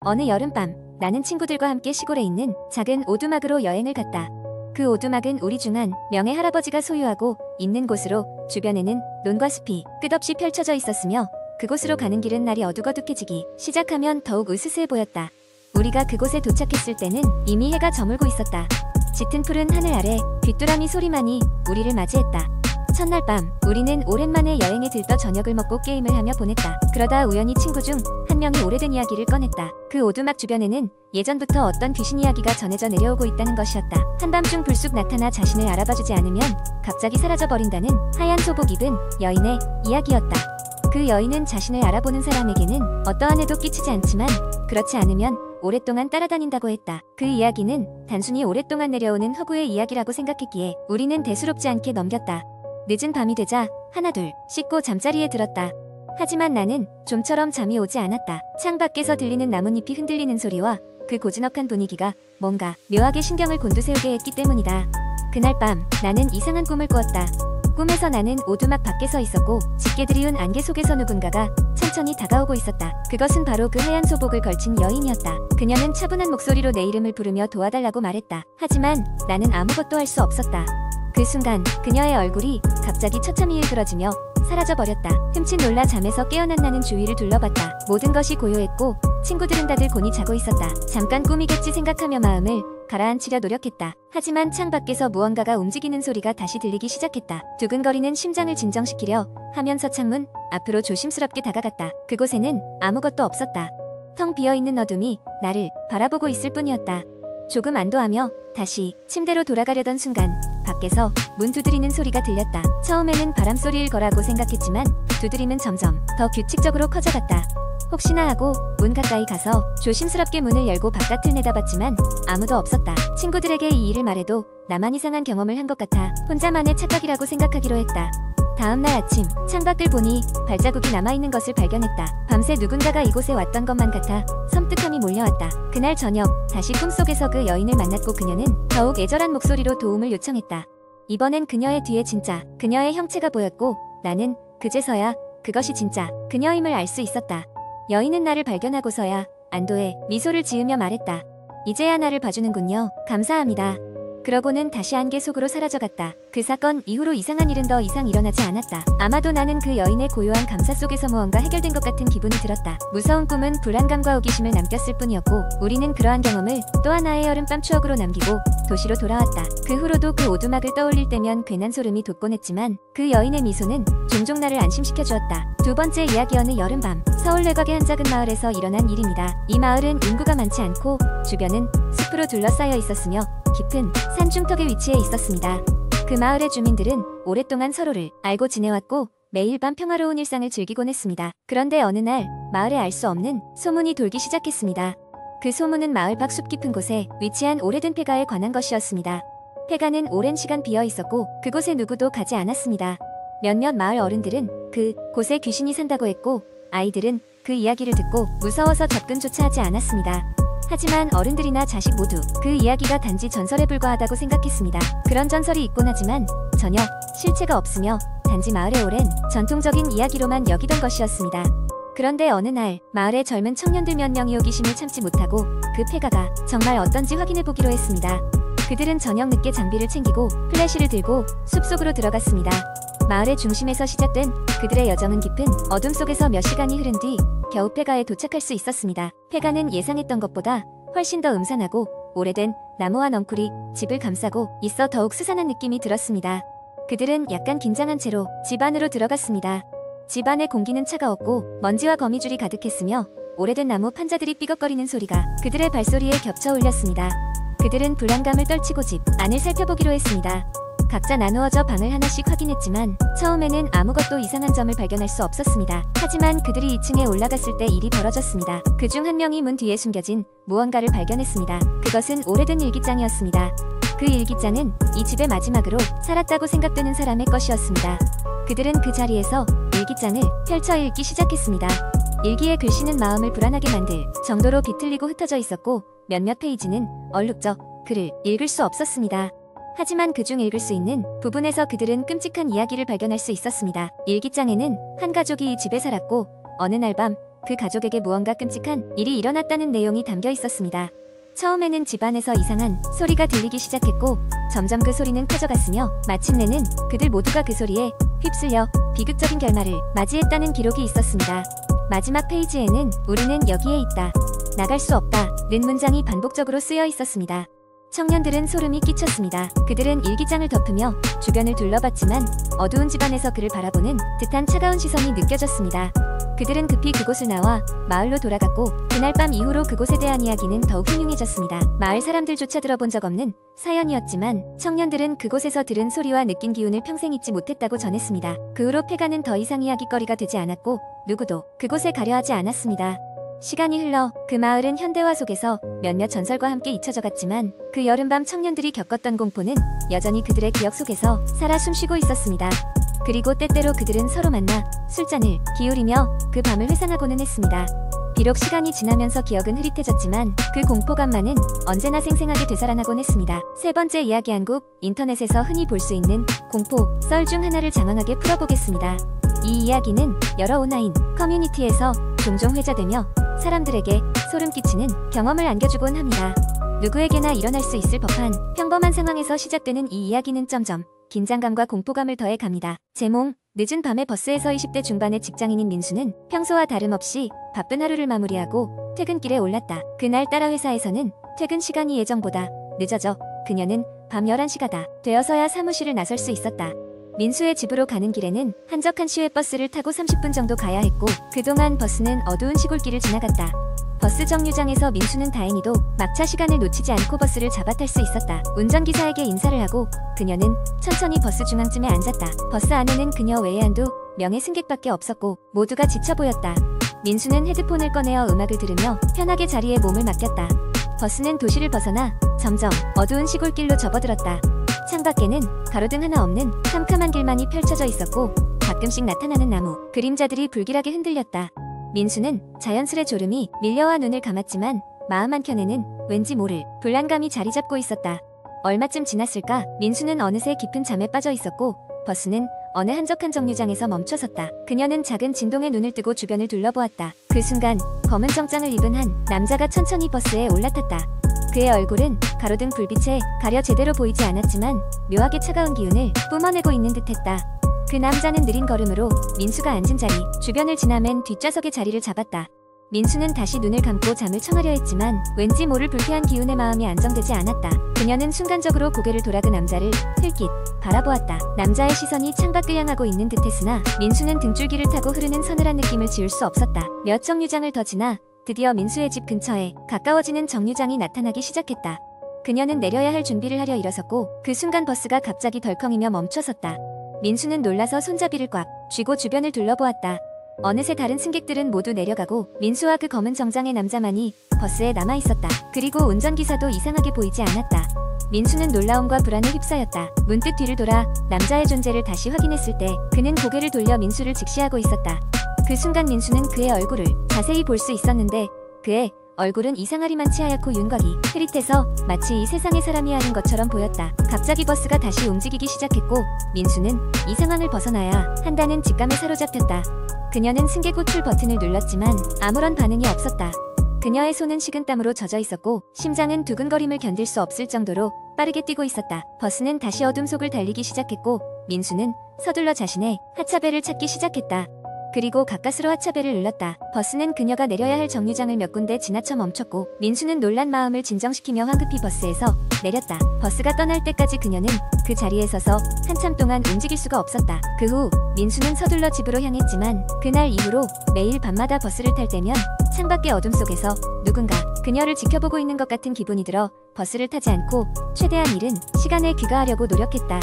어느 여름밤 나는 친구들과 함께 시골에 있는 작은 오두막으로 여행을 갔다. 그 오두막은 우리 중한 명의 할아버지가 소유하고 있는 곳으로 주변에는 논과 숲이 끝없이 펼쳐져 있었으며 그곳으로 가는 길은 날이 어둑어둑해지기 시작하면 더욱 으스스해 보였다. 우리가 그곳에 도착했을 때는 이미 해가 저물고 있었다. 짙은 푸른 하늘 아래 귀뚜라미 소리만이 우리를 맞이했다. 첫날 밤 우리는 오랜만에 여행에 들떠 저녁을 먹고 게임을 하며 보냈다. 그러다 우연히 친구 중 한 명이 오래된 이야기를 꺼냈다. 그 오두막 주변에는 예전부터 어떤 귀신 이야기가 전해져 내려오고 있다는 것이었다. 한밤중 불쑥 나타나 자신을 알아봐주지 않으면 갑자기 사라져버린다는 하얀 소복 입은 여인의 이야기였다. 그 여인은 자신을 알아보는 사람에게는 어떠한 해도 끼치지 않지만 그렇지 않으면 오랫동안 따라다닌다고 했다. 그 이야기는 단순히 오랫동안 내려오는 허구의 이야기라고 생각했기에 우리는 대수롭지 않게 넘겼다. 늦은 밤이 되자 하나둘 씻고 잠자리에 들었다. 하지만 나는 좀처럼 잠이 오지 않았다. 창 밖에서 들리는 나뭇잎이 흔들리는 소리와 그 고즈넉한 분위기가 뭔가 묘하게 신경을 곤두세우게 했기 때문이다. 그날 밤 나는 이상한 꿈을 꾸었다. 꿈에서 나는 오두막 밖에 서 있었고 짙게 드리운 안개 속에서 누군가가 천천히 다가오고 있었다. 그것은 바로 그 하얀 소복을 걸친 여인이었다. 그녀는 차분한 목소리로 내 이름을 부르며 도와달라고 말했다. 하지만 나는 아무것도 할 수 없었다. 그 순간 그녀의 얼굴이 갑자기 처참히 일그러지며 사라져버렸다. 흠칫 놀라 잠에서 깨어난 나는 주위를 둘러봤다. 모든 것이 고요했고 친구들은 다들 곤히 자고 있었다. 잠깐 꿈이겠지 생각하며 마음을 가라앉히려 노력했다. 하지만 창 밖에서 무언가가 움직이는 소리가 다시 들리기 시작했다. 두근거리는 심장을 진정시키려 하면서 창문 앞으로 조심스럽게 다가갔다. 그곳에는 아무것도 없었다. 텅 비어있는 어둠이 나를 바라보고 있을 뿐이었다. 조금 안도하며 다시 침대로 돌아가려던 순간 밖에서 문 두드리는 소리가 들렸다. 처음에는 바람소리일 거라고 생각했지만 두드림은 점점 더 규칙적으로 커져갔다. 혹시나 하고 문 가까이 가서 조심스럽게 문을 열고 바깥을 내다봤지만 아무도 없었다. 친구들에게 이 일을 말해도 나만 이상한 경험을 한 것 같아 혼자만의 착각이라고 생각하기로 했다. 다음날 아침 창밖을 보니 발자국이 남아있는 것을 발견했다. 밤새 누군가가 이곳에 왔던 것만 같아 섬뜩함이 몰려왔다. 그날 저녁 다시 꿈속에서 그 여인을 만났고 그녀는 더욱 애절한 목소리로 도움을 요청했다. 이번엔 그녀의 뒤에 진짜 그녀의 형체가 보였고 나는 그제서야 그것이 진짜 그녀임을 알 수 있었다. 여인은 나를 발견하고서야 안도의 미소를 지으며 말했다. 이제야 나를 봐주는군요. 감사합니다. 그러고는 다시 안개 속으로 사라져갔다. 그 사건 이후로 이상한 일은 더 이상 일어나지 않았다. 아마도 나는 그 여인의 고요한 감사 속에서 무언가 해결된 것 같은 기분이 들었다. 무서운 꿈은 불안감과 호기심을 남겼을 뿐이었고 우리는 그러한 경험을 또 하나의 여름밤 추억으로 남기고 도시로 돌아왔다. 그 후로도 그 오두막을 떠올릴 때면 괜한 소름이 돋곤 했지만 그 여인의 미소는 종종 나를 안심시켜 주었다. 두 번째 이야기 어느 여름밤 서울 외곽의 한 작은 마을에서 일어난 일입니다. 이 마을은 인구가 많지 않고 주변은 숲으로 둘러싸여 있었으며 깊은 산 중턱에 위치해 있었습니다. 그 마을의 주민들은 오랫동안 서로를 알고 지내왔고 매일 밤 평화로운 일상을 즐기곤 했습니다. 그런데 어느 날 마을에 알 수 없는 소문이 돌기 시작했습니다. 그 소문은 마을 밖 숲 깊은 곳에 위치한 오래된 폐가에 관한 것이었습니다. 폐가는 오랜 시간 비어 있었고 그곳에 누구도 가지 않았습니다. 몇몇 마을 어른들은 그 곳에 귀신이 산다고 했고 아이들은 그 이야기를 듣고 무서워서 접근조차 하지 않았습니다. 하지만 어른들이나 자식 모두 그 이야기가 단지 전설에 불과하다고 생각했습니다. 그런 전설이 있곤 하지만 전혀 실체가 없으며 단지 마을의 오랜 전통적인 이야기로만 여기던 것이었습니다. 그런데 어느 날 마을의 젊은 청년들 몇 명이 호기심을 참지 못하고 그 폐가가 정말 어떤지 확인해보기로 했습니다. 그들은 저녁 늦게 장비를 챙기고 플래시를 들고 숲속으로 들어갔습니다. 마을의 중심에서 시작된 그들의 여정은 깊은 어둠 속에서 몇 시간이 흐른 뒤 겨우 폐가에 도착할 수 있었습니다. 폐가는 예상했던 것보다 훨씬 더 음산하고 오래된 나무와 넝쿨이 집을 감싸고 있어 더욱 스산한 느낌이 들었습니다. 그들은 약간 긴장한 채로 집 안으로 들어갔습니다. 집 안의 공기는 차가웠고 먼지와 거미줄이 가득했으며 오래된 나무 판자들이 삐걱거리는 소리가 그들의 발소리에 겹쳐 울렸습니다. 그들은 불안감을 떨치고 집 안을 살펴보기로 했습니다. 각자 나누어져 방을 하나씩 확인했지만 처음에는 아무것도 이상한 점을 발견할 수 없었습니다. 하지만 그들이 2층에 올라갔을 때 일이 벌어졌습니다. 그중 한 명이 문 뒤에 숨겨진 무언가를 발견했습니다. 그것은 오래된 일기장이었습니다. 그 일기장은 이 집의 마지막으로 살았다고 생각되는 사람의 것이었습니다. 그들은 그 자리에서 일기장을 펼쳐 읽기 시작했습니다. 일기의 글씨는 마음을 불안하게 만들 정도로 비틀리고 흩어져 있었고 몇몇 페이지는 얼룩져 글을 읽을 수 없었습니다. 하지만 그중 읽을 수 있는 부분에서 그들은 끔찍한 이야기를 발견할 수 있었습니다. 일기장에는 한 가족이 이 집에 살았고 어느 날 밤 그 가족에게 무언가 끔찍한 일이 일어났다는 내용이 담겨 있었습니다. 처음에는 집안에서 이상한 소리가 들리기 시작했고 점점 그 소리는 커져갔으며 마침내는 그들 모두가 그 소리에 휩쓸려 비극적인 결말을 맞이했다는 기록이 있었습니다. 마지막 페이지에는 우리는 여기에 있다, 나갈 수 없다 는 문장이 반복적으로 쓰여 있었습니다. 청년들은 소름이 끼쳤습니다. 그들은 일기장을 덮으며 주변을 둘러봤지만 어두운 집안에서 그를 바라보는 듯한 차가운 시선이 느껴졌습니다. 그들은 급히 그곳을 나와 마을로 돌아갔고 그날 밤 이후로 그곳에 대한 이야기는 더욱 흉흉해졌습니다. 마을 사람들조차 들어본 적 없는 사연이었지만 청년들은 그곳에서 들은 소리와 느낀 기운을 평생 잊지 못했다고 전했습니다. 그 후로 폐가는 더 이상 이야기거리가 되지 않았고 누구도 그곳에 가려 하지 않았습니다. 시간이 흘러 그 마을은 현대화 속에서 몇몇 전설과 함께 잊혀져 갔지만 그 여름밤 청년들이 겪었던 공포는 여전히 그들의 기억 속에서 살아 숨쉬고 있었습니다. 그리고 때때로 그들은 서로 만나 술잔을 기울이며 그 밤을 회상하고는 했습니다. 비록 시간이 지나면서 기억은 흐릿해졌지만 그 공포감만은 언제나 생생하게 되살아나곤 했습니다. 세 번째 이야기 한 곡, 인터넷에서 흔히 볼 수 있는 공포 썰 중 하나를 장황하게 풀어보겠습니다. 이 이야기는 여러 온라인 커뮤니티에서 종종 회자되며 사람들에게 소름 끼치는 경험을 안겨주곤 합니다. 누구에게나 일어날 수 있을 법한 평범한 상황에서 시작되는 이 이야기는 점점 긴장감과 공포감을 더해 갑니다. 제목, 늦은 밤에 버스에서 20대 중반의 직장인인 민수는 평소와 다름없이 바쁜 하루를 마무리하고 퇴근길에 올랐다. 그날따라 회사에서는 퇴근 시간이 예정보다 늦어져 그녀는 밤 11시가 다 되어서야 사무실을 나설 수 있었다. 민수의 집으로 가는 길에는 한적한 시외버스를 타고 30분 정도 가야 했고 그동안 버스는 어두운 시골길을 지나갔다. 버스 정류장에서 민수는 다행히도 막차 시간을 놓치지 않고 버스를 잡아 탈 수 있었다. 운전기사에게 인사를 하고 그녀는 천천히 버스 중앙쯤에 앉았다. 버스 안에는 그녀 외에 한두 명의 승객밖에 없었고 모두가 지쳐 보였다. 민수는 헤드폰을 꺼내어 음악을 들으며 편하게 자리에 몸을 맡겼다. 버스는 도시를 벗어나 점점 어두운 시골길로 접어들었다. 창밖에는 가로등 하나 없는 캄캄한 길만이 펼쳐져 있었고 가끔씩 나타나는 나무 그림자들이 불길하게 흔들렸다. 민수는 자연스레 졸음이 밀려와 눈을 감았지만 마음 한켠에는 왠지 모를 불안감이 자리 잡고 있었다. 얼마쯤 지났을까? 민수는 어느새 깊은 잠에 빠져 있었고 버스는 어느 한적한 정류장에서 멈춰섰다. 그녀는 작은 진동에 눈을 뜨고 주변을 둘러보았다. 그 순간 검은 정장을 입은 한 남자가 천천히 버스에 올라탔다. 그의 얼굴은 가로등 불빛에 가려 제대로 보이지 않았지만 묘하게 차가운 기운을 뿜어내고 있는 듯했다. 그 남자는 느린 걸음으로 민수가 앉은 자리 주변을 지나맨 뒷좌석의 자리를 잡았다. 민수는 다시 눈을 감고 잠을 청하려 했지만 왠지 모를 불쾌한 기운에 마음이 안정되지 않았다. 그녀는 순간적으로 고개를 돌아 그 남자를 흘낏 바라보았다. 남자의 시선이 창밖을 향하고 있는 듯했으나 민수는 등줄기를 타고 흐르는 서늘한 느낌을 지울 수 없었다. 몇 정류장을 더 지나 드디어 민수의 집 근처에 가까워지는 정류장이 나타나기 시작했다. 그녀는 내려야 할 준비를 하려 일어섰고 그 순간 버스가 갑자기 덜컹이며 멈춰섰다. 민수는 놀라서 손잡이를 꽉 쥐고 주변을 둘러보았다. 어느새 다른 승객들은 모두 내려가고 민수와 그 검은 정장의 남자만이 버스에 남아있었다. 그리고 운전기사도 이상하게 보이지 않았다. 민수는 놀라움과 불안에 휩싸였다. 문득 뒤를 돌아 남자의 존재를 다시 확인했을 때 그는 고개를 돌려 민수를 직시하고 있었다. 그 순간 민수는 그의 얼굴을 자세히 볼 수 있었는데 그의 얼굴은 이상하리만치 하얗고 윤곽이 흐릿해서 마치 이 세상의 사람이 하는 것처럼 보였다. 갑자기 버스가 다시 움직이기 시작했고 민수는 이 상황을 벗어나야 한다는 직감에 사로잡혔다. 그녀는 승객 호출 버튼을 눌렀지만 아무런 반응이 없었다. 그녀의 손은 식은땀으로 젖어 있었고 심장은 두근거림을 견딜 수 없을 정도로 빠르게 뛰고 있었다. 버스는 다시 어둠 속을 달리기 시작했고 민수는 서둘러 자신의 하차벨을 찾기 시작했다. 그리고 가까스로 하차벨을 눌렀다. 버스는 그녀가 내려야 할 정류장을 몇 군데 지나쳐 멈췄고 민수는 놀란 마음을 진정시키며 황급히 버스에서 내렸다. 버스가 떠날 때까지 그녀는 그 자리에 서서 한참 동안 움직일 수가 없었다. 그 후 민수는 서둘러 집으로 향했지만 그날 이후로 매일 밤마다 버스를 탈 때면 창밖의 어둠 속에서 누군가 그녀를 지켜보고 있는 것 같은 기분이 들어 버스를 타지 않고 최대한 이른 시간에 귀가하려고 노력했다.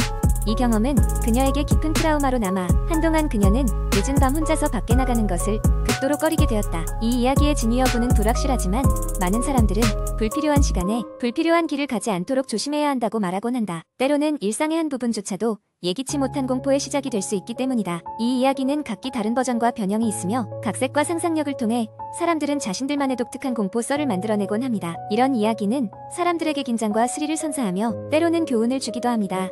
이 경험은 그녀에게 깊은 트라우마로 남아 한동안 그녀는 늦은 밤 혼자서 밖에 나가는 것을 극도로 꺼리게 되었다. 이 이야기의 진위 여부는 불확실하지만 많은 사람들은 불필요한 시간에 불필요한 길을 가지 않도록 조심해야 한다고 말하곤 한다. 때로는 일상의 한 부분조차도 예기치 못한 공포의 시작이 될 수 있기 때문이다. 이 이야기는 각기 다른 버전과 변형이 있으며 각색과 상상력을 통해 사람들은 자신들만의 독특한 공포 썰을 만들어내곤 합니다. 이런 이야기는 사람들에게 긴장과 스릴을 선사하며 때로는 교훈을 주기도 합니다.